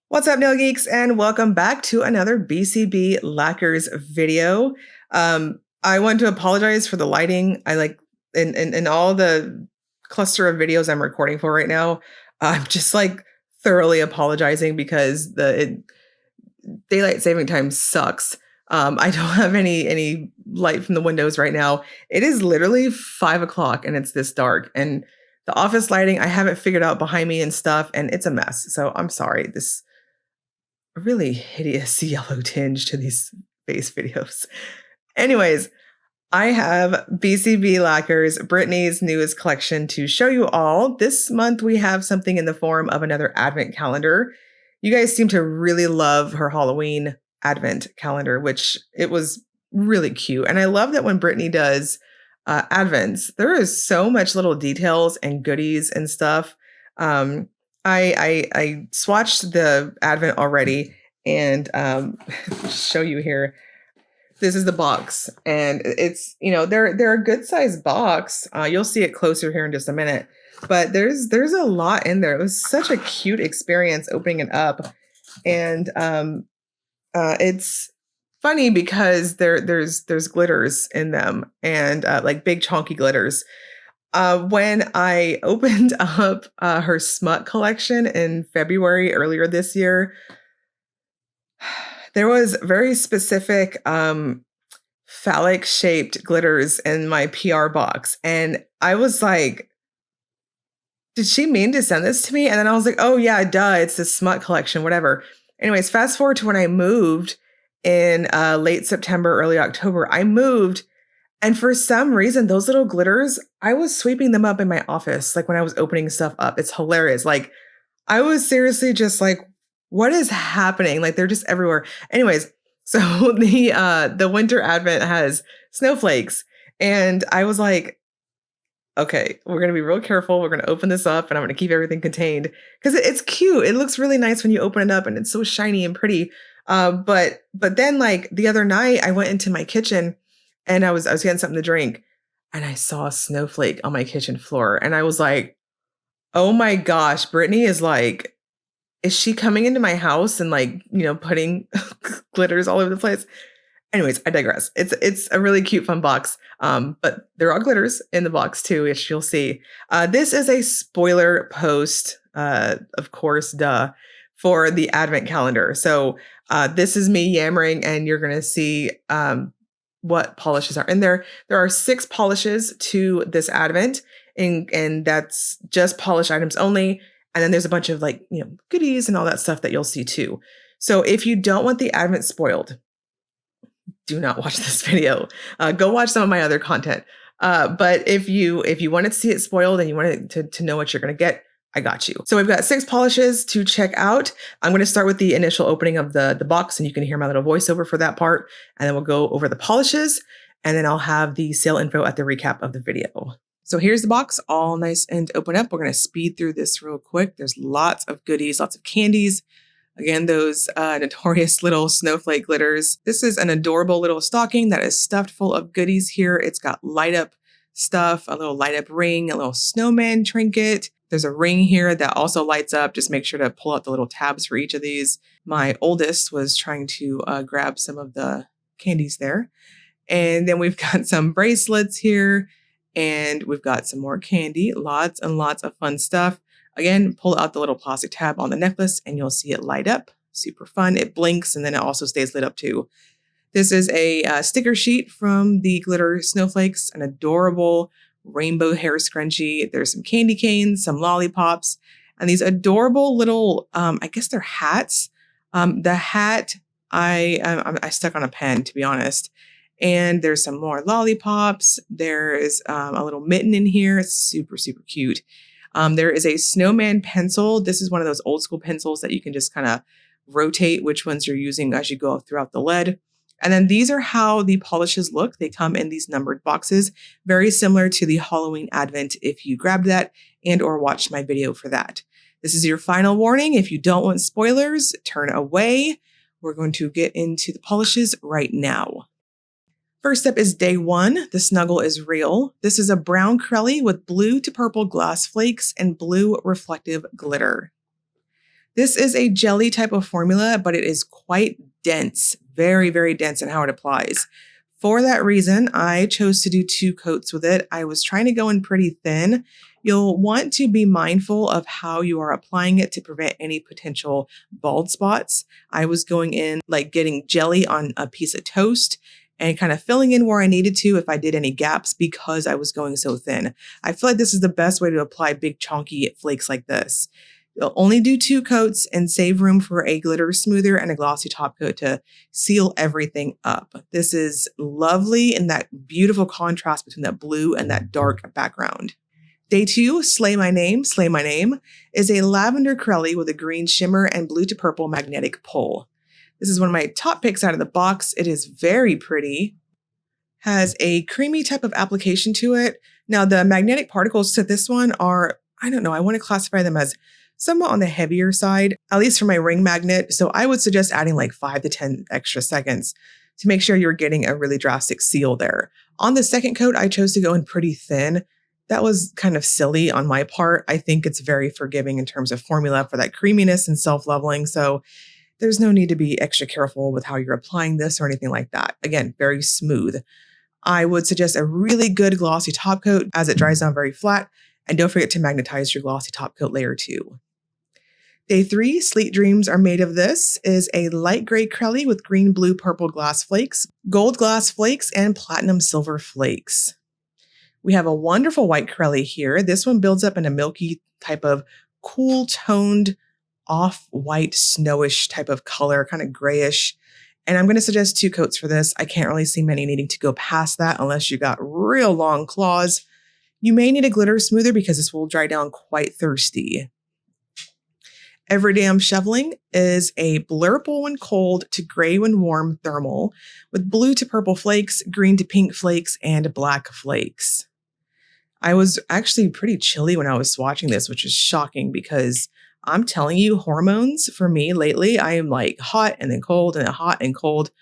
What's up, Nail Geeks, and welcome back to another BCB Lacquers video. I want to apologize for the lighting. In all the cluster of videos I'm recording for right now, I'm just thoroughly apologizing because daylight saving time sucks. I don't have any light from the windows right now. It is literally 5 o'clock and it's this dark, and the office lighting I haven't figured out behind me and stuff, and it's a mess. So I'm sorry. This really hideous yellow tinge to these face videos. Anyways, I have BCB Lacquers, Brittany's newest collection, to show you all. This month we have something in the form of another advent calendar. You guys seem to really love her Halloween advent calendar, which it was really cute. And I love that when Brittany does advents, there is so much little details and goodies and stuff. I swatched the advent already, and show you here. This is the box, and it's, they're a good sized box. You'll see it closer here in just a minute, but there's a lot in there. It was such a cute experience opening it up, and it's funny because there's glitters in them, and like big chunky glitters. When I opened up her smut collection in February earlier this year, there was very specific phallic shaped glitters in my PR box. And I was like, did she mean to send this to me? And then I was like, oh yeah, duh, it's the smut collection, whatever. Anyways, fast forward to when I moved in late September, early October. I moved, and for some reason, those little glitters, I was sweeping them up in my office, like when I was opening stuff up. It's hilarious. Like, I was seriously just like, what is happening? Like, they're just everywhere. Anyways, so the winter advent has snowflakes, and I was like, okay, we're going to be real careful. We're going to open this up, and I'm going to keep everything contained because it's cute. It looks really nice when you open it up, and it's so shiny and pretty. But then, like, the other night, I went into my kitchen and I was getting something to drink, and I saw a snowflake on my kitchen floor, and I was like, oh my gosh, Brittany is like, is she coming into my house and putting glitters all over the place? Anyways, I digress. It's a really cute, fun box. But there are glitters in the box too, as you'll see. This is a spoiler post, of course, duh, for the advent calendar. So this is me yammering, and you're gonna see what polishes are in there. There are 6 polishes to this advent, and that's just polish items only. And then there's a bunch of goodies and all that stuff that you'll see too. So if you don't want the advent spoiled, do not watch this video. Go watch some of my other content. But if you wanted to see it spoiled and you wanted to know what you're going to get, I got you. So we've got 6 polishes to check out. I'm going to start with the initial opening of the box, and you can hear my little voiceover for that part. And then we'll go over the polishes, and then I'll have the sale info at the recap of the video. So here's the box, all nice and open up. We're going to speed through this real quick. There's lots of goodies, lots of candies. Again, those notorious little snowflake glitters. This is an adorable little stocking that is stuffed full of goodies here. It's got light up stuff, a little light up ring, a little snowman trinket. There's a ring here that also lights up. Just make sure to pull out the little tabs for each of these. My oldest was trying to grab some of the candies there. And then we've got some bracelets here. And we've got some more candy, lots and lots of fun stuff. Again, pull out the little plastic tab on the necklace and you'll see it light up. Super fun. It blinks and then it also stays lit up too. This is a sticker sheet from the Glitter Snowflakes, an adorable rainbow hair scrunchie. There's some candy canes, some lollipops, and these adorable little, I guess they're hats. The hat, I stuck on a pen, to be honest. And there's some more lollipops. There's a little mitten in here. It's super, super cute. There is a snowman pencil. This is one of those old school pencils that you can just kind of rotate which ones you're using as you go throughout the lead. And then these are how the polishes look. They come in these numbered boxes, very similar to the Halloween Advent if you grabbed that and or watched my video for that. This is your final warning. If you don't want spoilers, turn away. We're going to get into the polishes right now. First up is day 1, the Snuggle Is Real. This is a brown Crelly with blue to purple glass flakes and blue reflective glitter. This is a jelly type of formula, but it is quite dense, very, very dense in how it applies. For that reason, I chose to do 2 coats with it. I was trying to go in pretty thin. You'll want to be mindful of how you are applying it to prevent any potential bald spots. I was going in like getting jelly on a piece of toast and kind of filling in where I needed to if I did any gaps because I was going so thin. I feel like this is the best way to apply big chunky flakes like this. You'll only do 2 coats and save room for a glitter smoother and a glossy top coat to seal everything up. This is lovely in that beautiful contrast between that blue and that dark background. Day 2, Slay My Name, Slay My Name, is a lavender crelly with a green shimmer and blue to purple magnetic pull. This is one of my top picks out of the box. It is very pretty, has a creamy type of application to it. Now the magnetic particles to this one are, I don't know, I want to classify them as somewhat on the heavier side, at least for my ring magnet. So I would suggest adding like 5 to 10 extra seconds to make sure you're getting a really drastic seal there. On the second coat, I chose to go in pretty thin. That was kind of silly on my part. I think it's very forgiving in terms of formula for that creaminess and self-leveling. So there's no need to be extra careful with how you're applying this or anything like that. Again, very smooth. I would suggest a really good glossy top coat as it dries down very flat. And don't forget to magnetize your glossy top coat layer too. Day 3, Sleet Dreams Are Made of This, is a light gray crelly with green, blue, purple glass flakes, gold glass flakes, and platinum silver flakes. We have a wonderful white crelly here. This one builds up in a milky type of cool toned off-white snowish type of color, kind of grayish. And I'm going to suggest 2 coats for this. I can't really see many needing to go past that unless you got real long claws. You may need a glitter smoother because this will dry down quite thirsty. Every Day I'm Shoveling is a blurple when cold to gray when warm thermal with blue to purple flakes, green to pink flakes, and black flakes. I was actually pretty chilly when I was swatching this, which is shocking because I'm telling you, hormones for me lately, I am like hot and then cold and then hot and cold.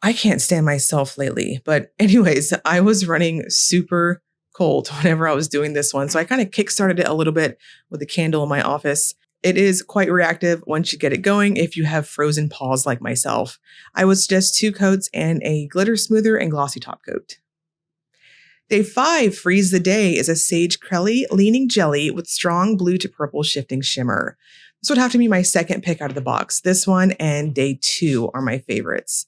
I can't stand myself lately. But anyways, I was running super cold whenever I was doing this one. So I kind of kickstarted it a little bit with a candle in my office. It is quite reactive once you get it going if you have frozen paws like myself. I would suggest 2 coats and a glitter smoother and glossy top coat. Day 5, Freeze the Day, is a sage crelly leaning jelly with strong blue to purple shifting shimmer. This would have to be my second pick out of the box. This one and Day 2 are my favorites.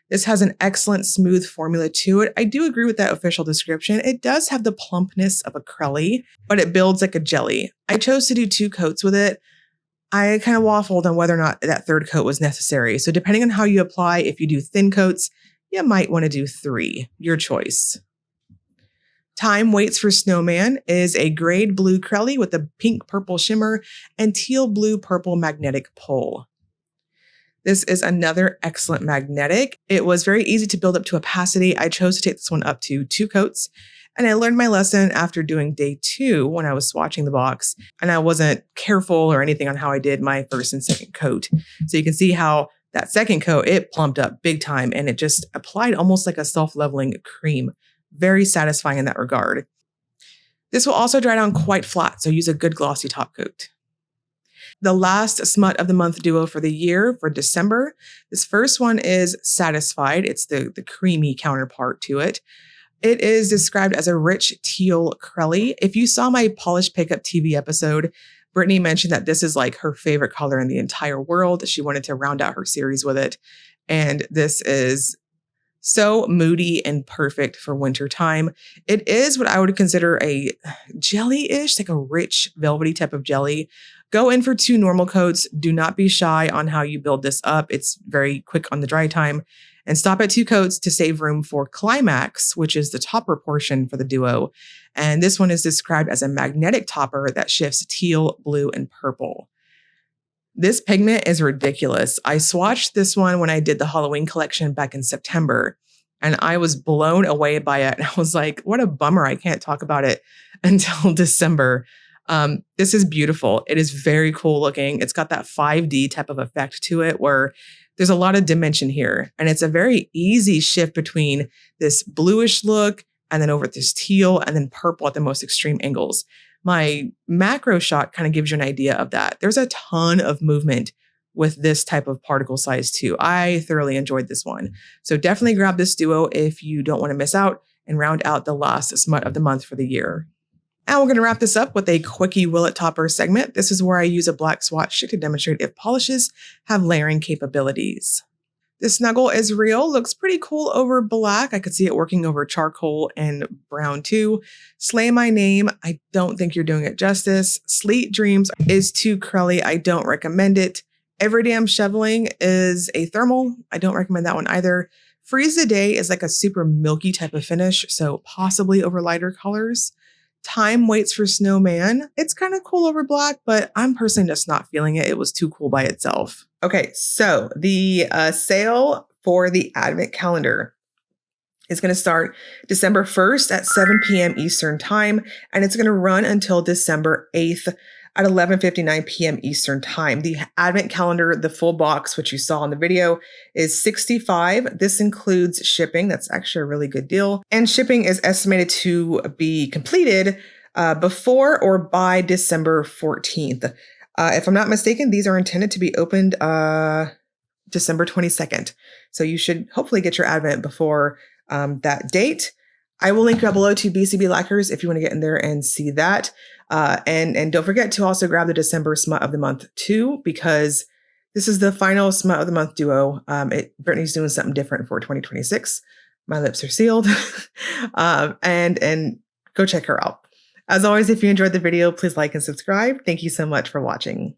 This has an excellent smooth formula to it. I do agree with that official description. It does have the plumpness of a crelly, but it builds like a jelly. I chose to do 2 coats with it. I kind of waffled on whether or not that 3rd coat was necessary. So depending on how you apply, if you do thin coats, you might want to do 3. Your choice. Thyme Waits for Snowman is a grayed blue crelly with a pink purple shimmer and teal blue purple magnetic pull. This is another excellent magnetic. It was very easy to build up to opacity. I chose to take this one up to 2 coats. And I learned my lesson after doing Day 2 when I was swatching the box. And I wasn't careful or anything on how I did my 1st and 2nd coat. So you can see how that 2nd coat, it plumped up big time and it just applied almost like a self-leveling cream. Very satisfying in that regard. This will also dry down quite flat, so use a good glossy top coat. The last smut of the month duo for the year for December. This first one is Satisfied. It's the creamy counterpart to it. It is described as a rich teal crelly. If you saw my Polished Pickup TV episode, Brittany mentioned that this is like her favorite color in the entire world. She wanted to round out her series with it. And this is so moody and perfect for winter time. It is what I would consider a jelly-ish, like a rich, velvety type of jelly. Go in for 2 normal coats. Do not be shy on how you build this up. It's very quick on the dry time. And stop at 2 coats to save room for Climax, which is the topper portion for the duo. And this one is described as a magnetic topper that shifts teal, blue, and purple. This pigment is ridiculous. I swatched this one when I did the Halloween collection back in September, and I was blown away by it. And I was like, what a bummer. I can't talk about it until December. This is beautiful. It is very cool looking. It's got that 5D type of effect to it where there's a lot of dimension here. And it's a very easy shift between this bluish look and then over this teal and then purple at the most extreme angles. my macro shot kind of gives you an idea of that. There's a ton of movement with this type of particle size too. I thoroughly enjoyed this one. So definitely grab this duo if you don't want to miss out and round out the last smut of the month for the year. And we're going to wrap this up with a quickie willet topper segment. This is where I use a black swatch stick to demonstrate if polishes have layering capabilities. The Snuggle Is Real looks pretty cool over black. I could see it working over charcoal and brown too. Sleigh My Name, I don't think you're doing it justice. Sleet Dreams is too curly. I don't recommend it. Every Damn Shoveling is a thermal. I don't recommend that one either. Freeze the Day is like a super milky type of finish, so possibly over lighter colors. Thyme Waits for Snowman. It's kind of cool over black, but I'm personally just not feeling it. It was too cool by itself. Okay, so the sale for the Advent calendar is going to start December 1st at 7 p.m. Eastern Time, and it's going to run until December 8th at 11:59 p.m. Eastern Time. The Advent calendar, the full box, which you saw in the video, is $65. This includes shipping. That's actually a really good deal. And shipping is estimated to be completed before or by December 14th. If I'm not mistaken, these are intended to be opened December 22nd. So you should hopefully get your Advent before that date. I will link down below to BCB Lacquers if you want to get in there and see that. And don't forget to also grab the December smut of the month too, because this is the final smut of the month duo. Brittany's doing something different for 2026. My lips are sealed. And go check her out. As always, if you enjoyed the video, please like and subscribe. Thank you so much for watching.